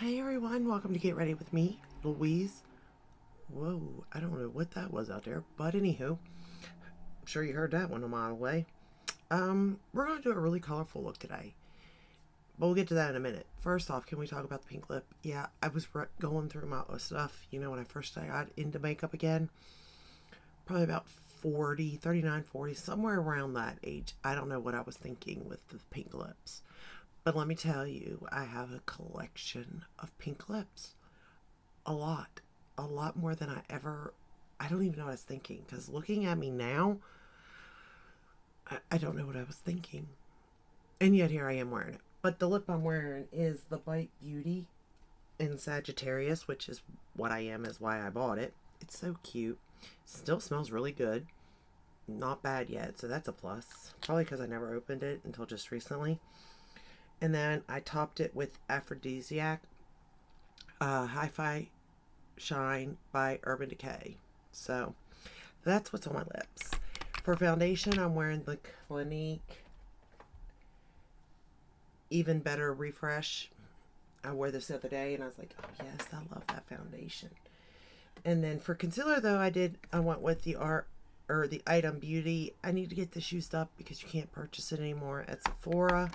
Hey everyone, welcome to Get Ready with me, Louise. Whoa, I don't know what that was out there, but anywho, I'm sure you heard that one a mile away. We're going to do a really colorful look today, but we'll get to that in a minute. First off, can we talk about the pink lip? Yeah, I was going through my stuff, when I first got into makeup again, probably about 40, 39, 40, somewhere around that age. I don't know what I was thinking with the pink lips. But let me tell you, I have a collection of pink lips. A lot. A lot more than I don't even know what I was thinking. Because looking at me now, I don't know what I was thinking. And yet here I am wearing it. But the lip I'm wearing is the Bite Beauty in Sagittarius, which is what I am, is why I bought it. It's so cute. Still smells really good. Not bad yet, so that's a plus. Probably because I never opened it until just recently. And then I topped it with Aphrodisiac Hi-Fi Shine by Urban Decay. So that's what's on my lips. For foundation, I'm wearing the Clinique Even Better Refresh. I wore this the other day and I was like, oh yes, I love that foundation. And then for concealer though, I went with the Item Beauty. I need to get this used up because you can't purchase it anymore at Sephora.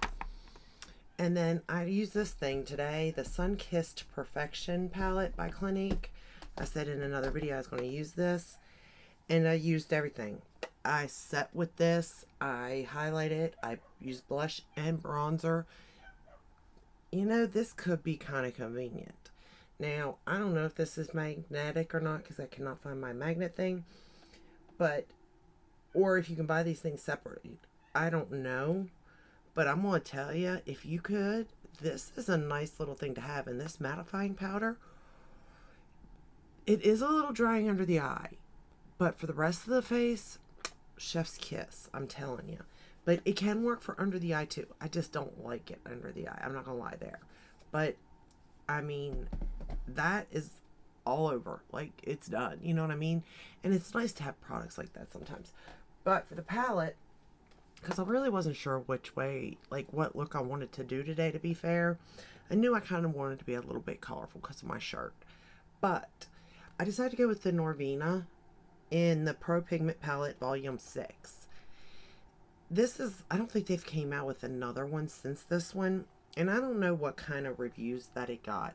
And then I used this thing today, the Sun-Kissed Perfection palette by Clinique. I said in another video I was going to use this, and I used everything. I set with this, I highlighted, I used blush and bronzer. This could be kind of convenient. Now, I don't know if this is magnetic or not because I cannot find my magnet thing, or if you can buy these things separately. I don't know. But I'm going to tell you, if you could, this is a nice little thing to have. And this mattifying powder, it is a little drying under the eye. But for the rest of the face, chef's kiss, I'm telling you. But it can work for under the eye too. I just don't like it under the eye. I'm not going to lie there. But, I mean, that is all over. Like, it's done. You know what I mean? And it's nice to have products like that sometimes. But for the palette, because I really wasn't sure which way, like what look I wanted to do today, to be fair. I knew I kind of wanted to be a little bit colorful because of my shirt. But I decided to go with the Norvina in the Pro Pigment Palette Volume 6. This is, I don't think they've came out with another one since this one. And I don't know what kind of reviews that it got.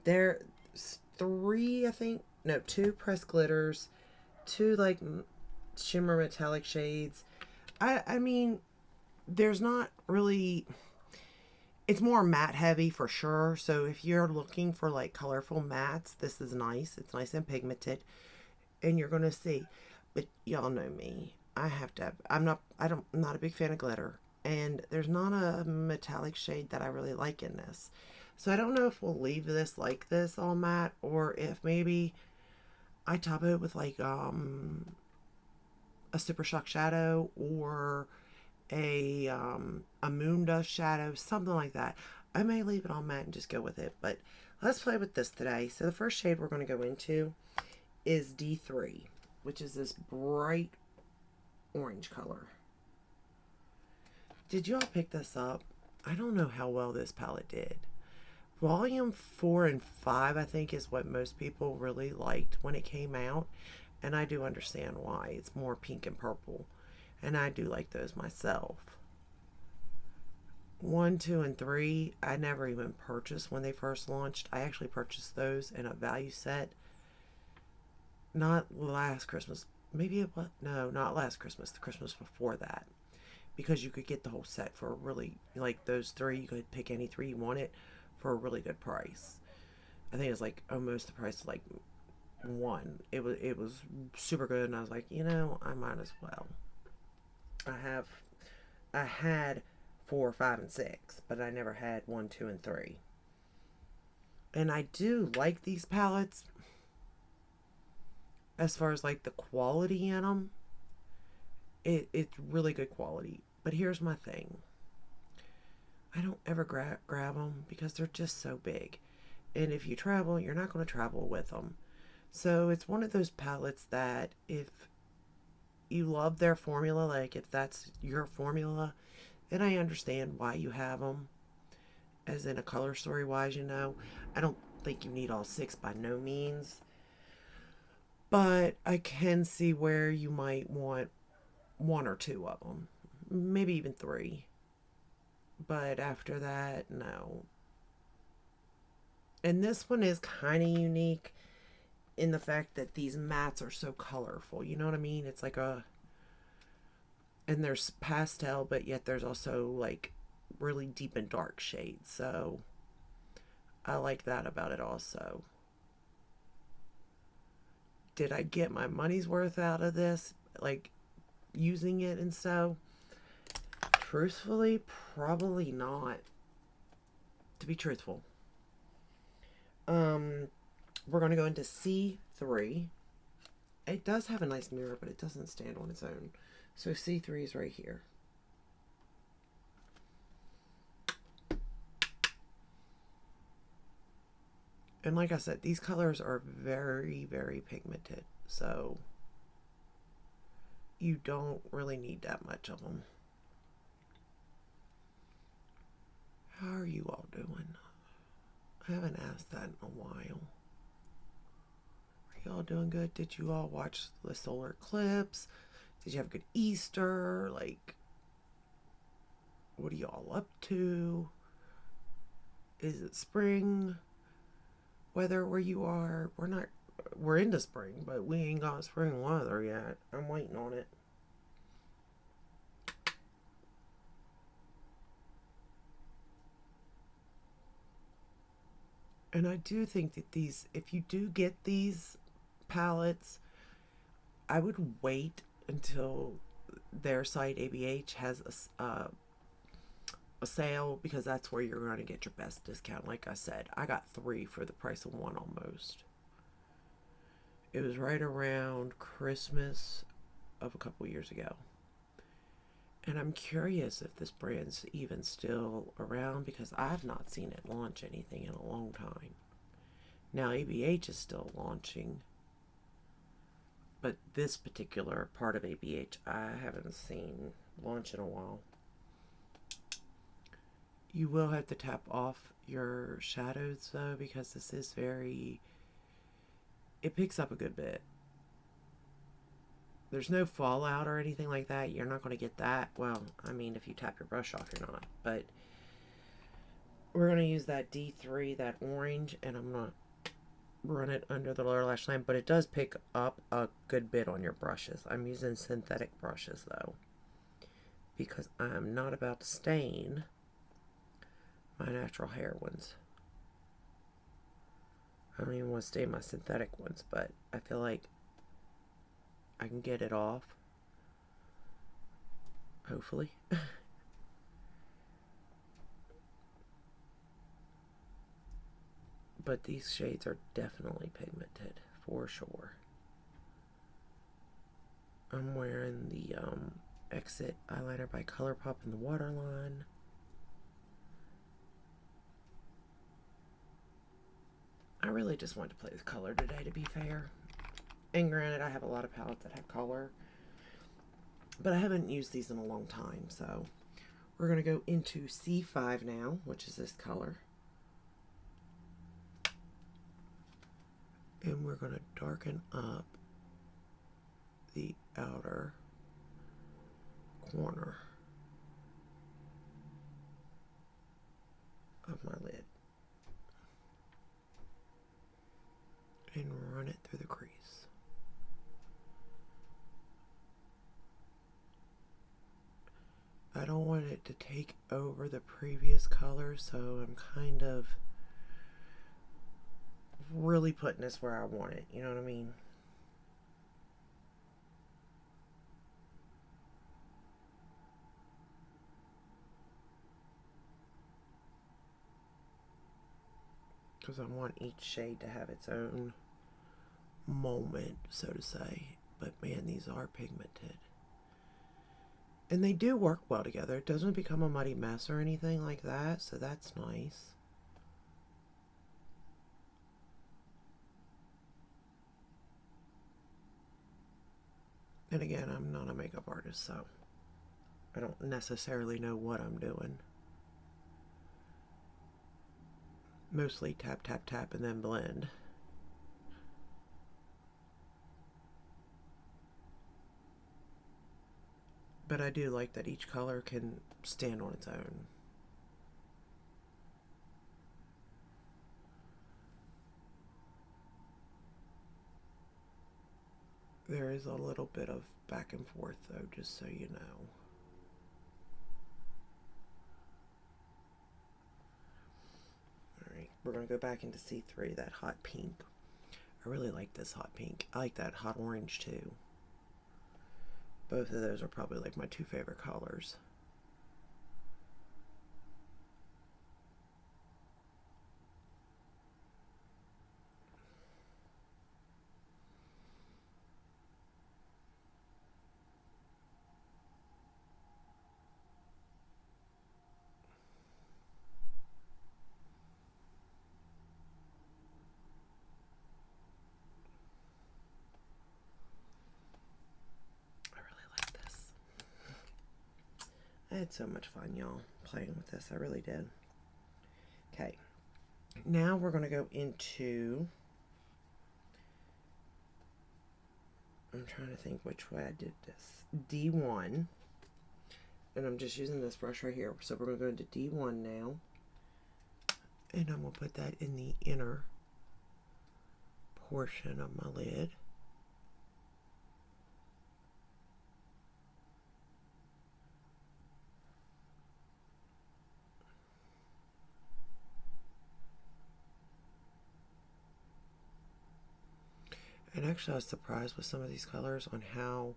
There's two pressed glitters, two like shimmer metallic shades. I mean, there's not really, it's more matte heavy for sure. So if you're looking for like colorful mattes, this is nice. It's nice and pigmented and you're going to see, but y'all know me. I'm not a big fan of glitter, and there's not a metallic shade that I really like in this. So I don't know if we'll leave this like this all matte, or if maybe I top it with like, a Super Shock shadow or a moon dust shadow, something like that. I may leave it on matte and just go with it, but let's play with this today. So the first shade we're going to go into is D3, which is this bright orange color. Did you all pick this up? I don't know how well this palette did. Volume 4 and 5, I think, is what most people really liked when it came out. And I do understand why. It's more pink and purple. And I do like those myself. 1, 2, and 3, I never even purchased when they first launched. I actually purchased those in a value set. Not last Christmas. Maybe it was. No, not last Christmas. The Christmas before that. Because you could get the whole set for a really, like those 3, you could pick any 3 you wanted for a really good price. I think it was like almost the price of like 1. It was super good, and I was like, I might as well. I had 4, 5, and 6, but I never had 1, 2, and 3. And I do like these palettes as far as like the quality in them. It's really good quality. But here's my thing. I don't ever grab them because they're just so big. And if you travel, you're not going to travel with them. So it's one of those palettes that if you love their formula, like if that's your formula, then I understand why you have them. as in a color story wise, you know. I don't think you need all six by no means, but I can see where you might want one or two of them, maybe even three. But after that, no. And this one is kind of unique in the fact that these mats are so colorful. You know what I mean? It's like a, and there's pastel, but yet there's also like really deep and dark shades. So I like that about it also. Did I get my money's worth out of this? Like using it and so? Truthfully, probably not. To be truthful. Um, we're going to go into C3. It does have a nice mirror, but it doesn't stand on its own. So C3 is right here. And like I said, these colors are very, very pigmented. So you don't really need that much of them. How are you all doing? I haven't asked that in a while. Are y'all doing good? Did you all watch the solar eclipse? Did you have a good Easter? Like, what are y'all up to? Is it spring weather where you are? We're into spring, but we ain't got spring weather yet. I'm waiting on it. And I do think that these, if you do get these palettes, I would wait until their site ABH has a sale, because that's where you're going to get your best discount. Like I said, I got three for the price of one almost. It was right around Christmas of a couple years ago. And I'm curious if this brand's even still around, because I've not seen it launch anything in a long time. Now ABH is still launching, but this particular part of ABH I haven't seen launch in a while. You will have to tap off your shadows though, because this is very, it picks up a good bit. There's no fallout or anything like that. You're not going to get that. Well, I mean, if you tap your brush off, you're not. But we're going to use that D3, that orange, and I'm going to run it under the lower lash line. But it does pick up a good bit on your brushes. I'm using synthetic brushes, though, because I'm not about to stain my natural hair ones. I don't even want to stain my synthetic ones, but I feel like I can get it off. Hopefully. But these shades are definitely pigmented, for sure. I'm wearing the Exit eyeliner by ColourPop in the waterline. I really just wanted to play with color today, to be fair. And granted, I have a lot of palettes that have color, but I haven't used these in a long time. So we're going to go into C5 now, which is this color. And we're going to darken up the outer corner of my lid and run it through the crease. I don't want it to take over the previous color, so I'm kind of really putting this where I want it, you know what I mean? Because I want each shade to have its own moment, so to say. But man, these are pigmented. And they do work well together. It doesn't become a muddy mess or anything like that, so that's nice. And again, I'm not a makeup artist, so I don't necessarily know what I'm doing. mostly tap, tap, tap, and then blend. But I do like that each color can stand on its own. There is a little bit of back and forth though, just so you know. Alright, we're going to go back into C3, that hot pink. I really like this hot pink. I like that hot orange too. Both of those are probably like my two favorite colors. I had so much fun, y'all, playing with this. I really did. Okay. Now we're going to go into... I'm trying to think which way I did this. D1. And I'm just using this brush right here. So we're going to go into D1 now. And I'm going to put that in the inner portion of my lid. And actually I was surprised with some of these colors on how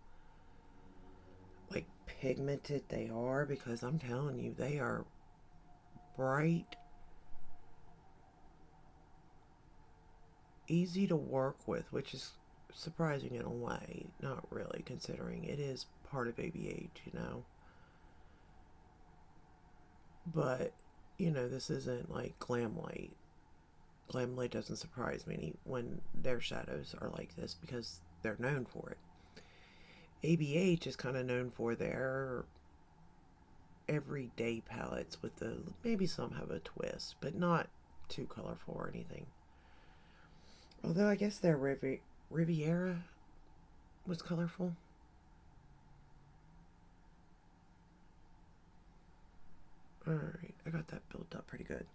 like pigmented they are, because I'm telling you, they are bright, easy to work with, which is surprising in a way. Not really, considering it is part of ABH, you know. But, you know, this isn't like Glam Light. Glam Light doesn't surprise me when their shadows are like this, because they're known for it. ABH is kind of known for their everyday palettes with the, maybe some have a twist, but not too colorful or anything. Although I guess their Riviera was colorful. Alright, I got that built up pretty good.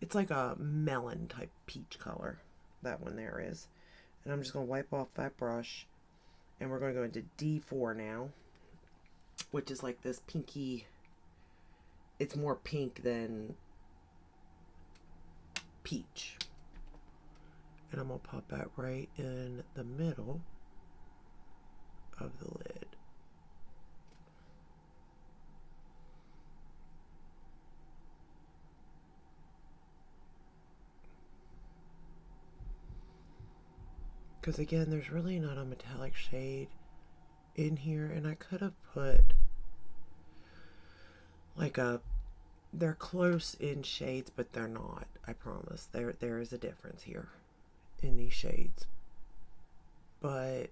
It's like a melon type peach color, that one there is. And I'm just going to wipe off that brush. And we're going to go into D4 now, which is like this pinky, it's more pink than peach. And I'm going to pop that right in the middle of the lid. Because again, there's really not a metallic shade in here, and I could have put like they're close in shades, but they're not. I promise. There is a difference here in these shades. But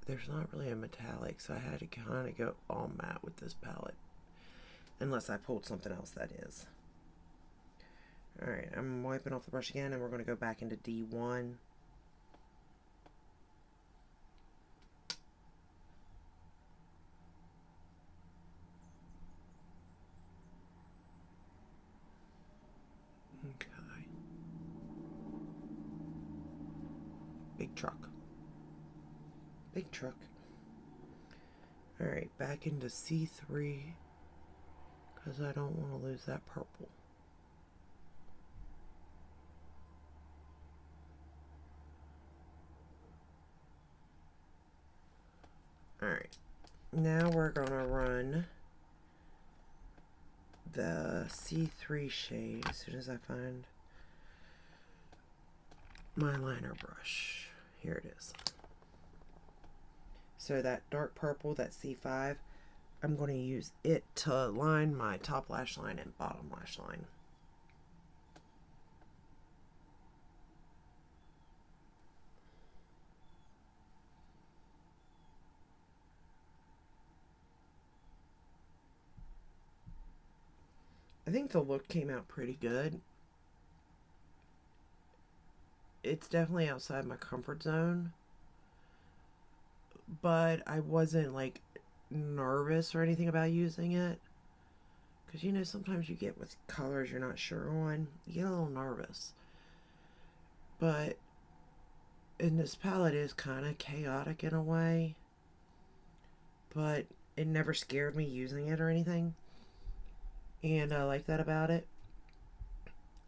there's not really a metallic, so I had to kind of go all matte with this palette. Unless I pulled something else, that is. Alright, I'm wiping off the brush again, and we're going to go back into D1. Okay. Big truck. Big truck. Alright, back into C3, because I don't want to lose that purple. Alright, now we're going to run the C3 shade as soon as I find my liner brush. Here it is. So that dark purple, that C5, I'm going to use it to line my top lash line and bottom lash line. I think the look came out pretty good. it's definitely outside my comfort zone, but I wasn't like nervous or anything about using it. Because you know, sometimes you get with colors you're not sure on, you get a little nervous. But and this palette is kind of chaotic in a way, but it never scared me using it or anything. And I like that about it.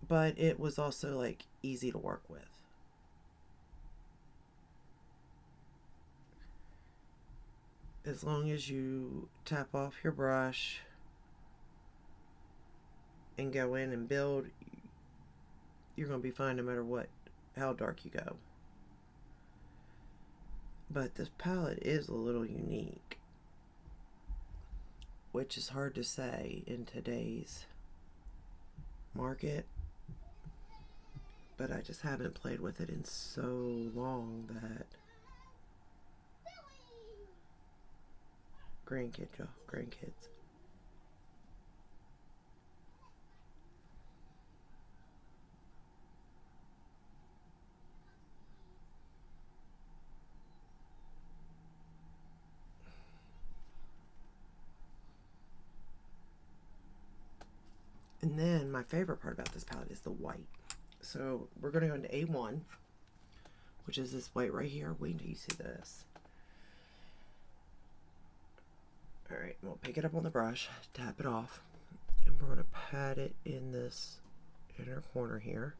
But it was also like easy to work with. As long as you tap off your brush and go in and build, you're going to be fine no matter what, how dark you go. But this palette is a little unique, which is hard to say in today's market. But I just haven't played with it in so long that grandkids. And then my favorite part about this palette is the white. So we're going to go into A1, which is this white right here. Wait until you see this. Alright, we'll pick it up on the brush, tap it off, and we're going to pat it in this inner corner here.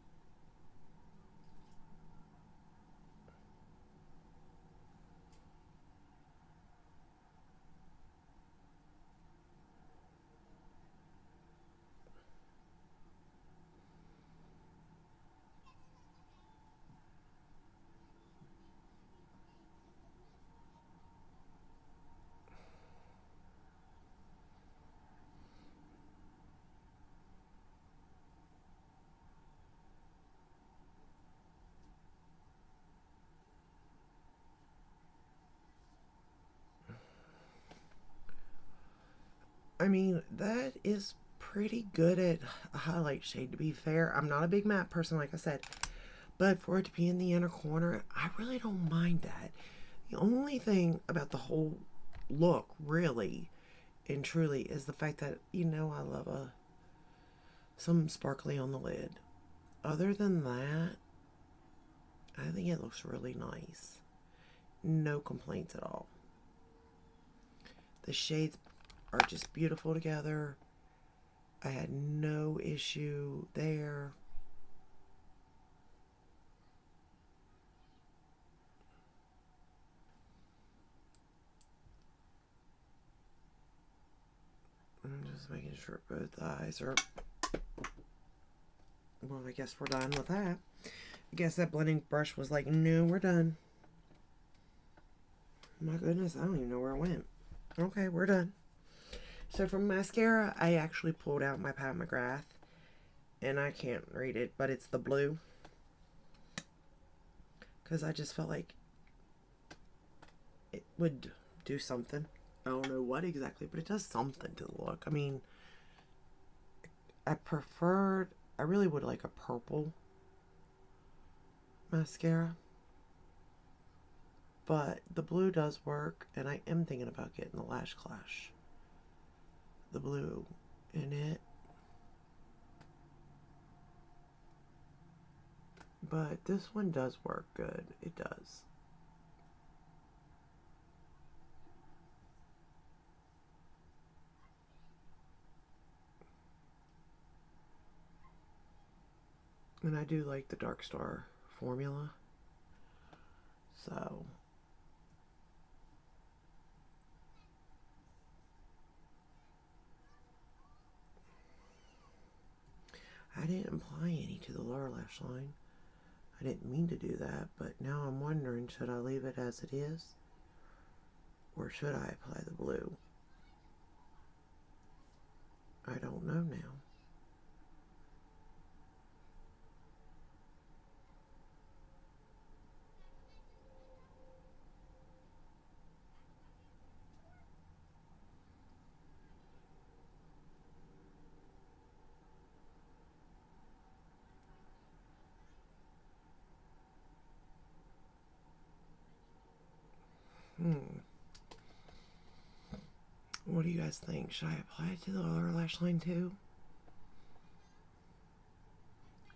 I mean, that is pretty good at a highlight shade, to be fair. I'm not a big matte person, like I said, but for it to be in the inner corner, I really don't mind that. The only thing about the whole look, really and truly, is the fact that, you know, I love some sparkly on the lid. Other than that, I think it looks really nice. No complaints at all. The shades are just beautiful together. I had no issue there. I'm just making sure both eyes are... Well, I guess we're done with that. I guess that blending brush was like, no, we're done. My goodness, I don't even know where it went. Okay, we're done. So from mascara, I actually pulled out my Pat McGrath, and I can't read it, but it's the blue. Because I just felt like it would do something. I don't know what exactly, but it does something to the look. I mean, I really would like a purple mascara. But the blue does work, and I am thinking about getting the Lash Clash. The blue in it. But this one does work good. It does. And I do like the Dark Star formula. So I didn't apply any to the lower lash line. I didn't mean to do that, but now I'm wondering, should I leave it as it is? Or should I apply the blue? I don't know now. What do you guys think? Should I apply it to the other lash line too?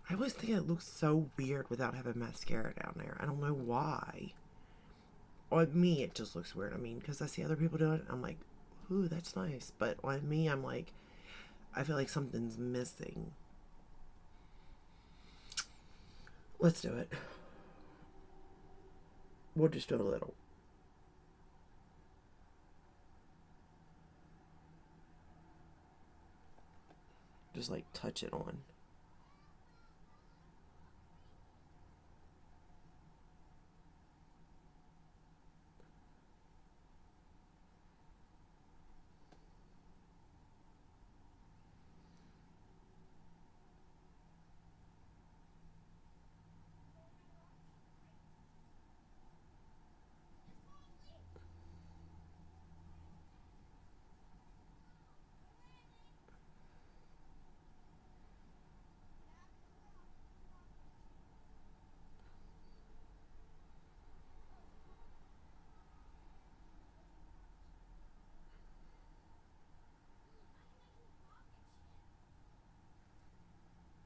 I always think it looks so weird without having mascara down there. I don't know why. On me, it just looks weird. I mean, because I see other people doing it, I'm like, ooh, that's nice. But on me, I'm like, I feel like something's missing. Let's do it. We'll just do a little. Just like touch it on.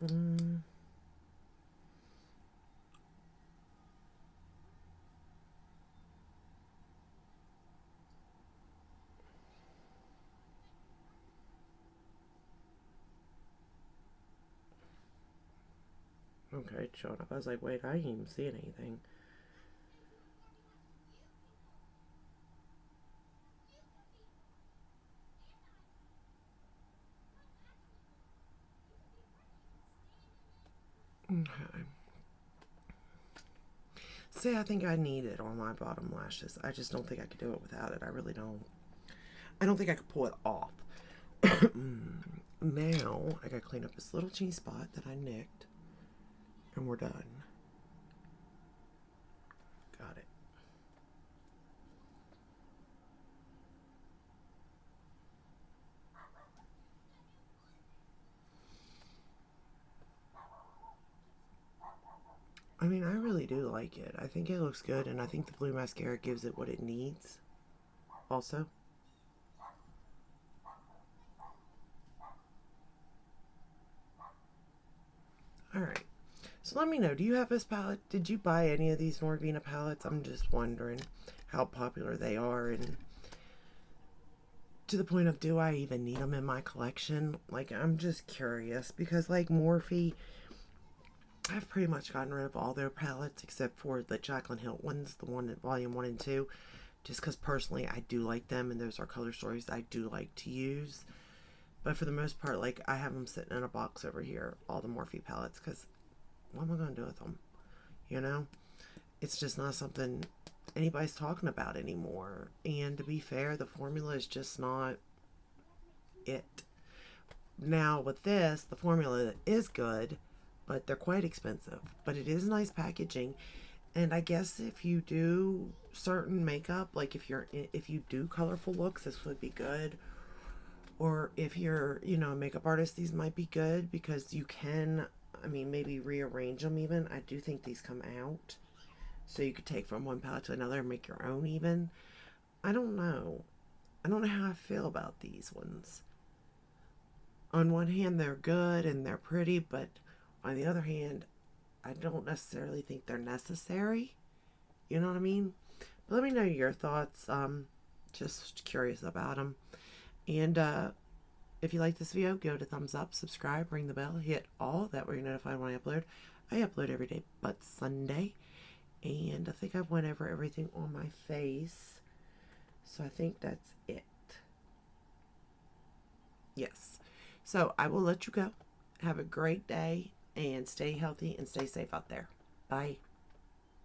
Mm. Okay, it's showing up. I was like, wait, I ain't even seeing anything. Okay. See, I think I need it on my bottom lashes. I just don't think I could do it without it. I really don't. I don't think I could pull it off. Now, I gotta clean up this little teeny spot that I nicked. And we're done. Got it. I mean, I really do like it. I think it looks good, and I think the blue mascara gives it what it needs. Also. Alright. So let me know, do you have this palette? Did you buy any of these Norvina palettes? I'm just wondering how popular they are, and to the point of, do I even need them in my collection? Like, I'm just curious, because like Morphe, I've pretty much gotten rid of all their palettes except for the Jaclyn Hill ones, the one at volume 1 and 2, just because personally I do like them, and those are color stories I do like to use. But for the most part, like, I have them sitting in a box over here, all the Morphe palettes, because what am I going to do with them? You know? It's just not something anybody's talking about anymore. And to be fair, the formula is just not it. Now, with this, the formula is good, but they're quite expensive. But it is nice packaging. And I guess if you do certain makeup, like if you do colorful looks, this would be good. Or if you're, you know, a makeup artist, these might be good because you can, I mean, maybe rearrange them even. I do think these come out. So you could take from one palette to another and make your own even. I don't know. I don't know how I feel about these ones. On one hand, they're good and they're pretty, but on the other hand, I don't necessarily think they're necessary. You know what I mean? But let me know your thoughts. Just curious about them. And if you like this video, give it a thumbs up, subscribe, ring the bell, hit all. That way you're notified when I upload. I upload every day but Sunday. And I think I went over everything on my face. So I think that's it. Yes. So I will let you go. Have a great day and stay healthy and stay safe out there. Bye.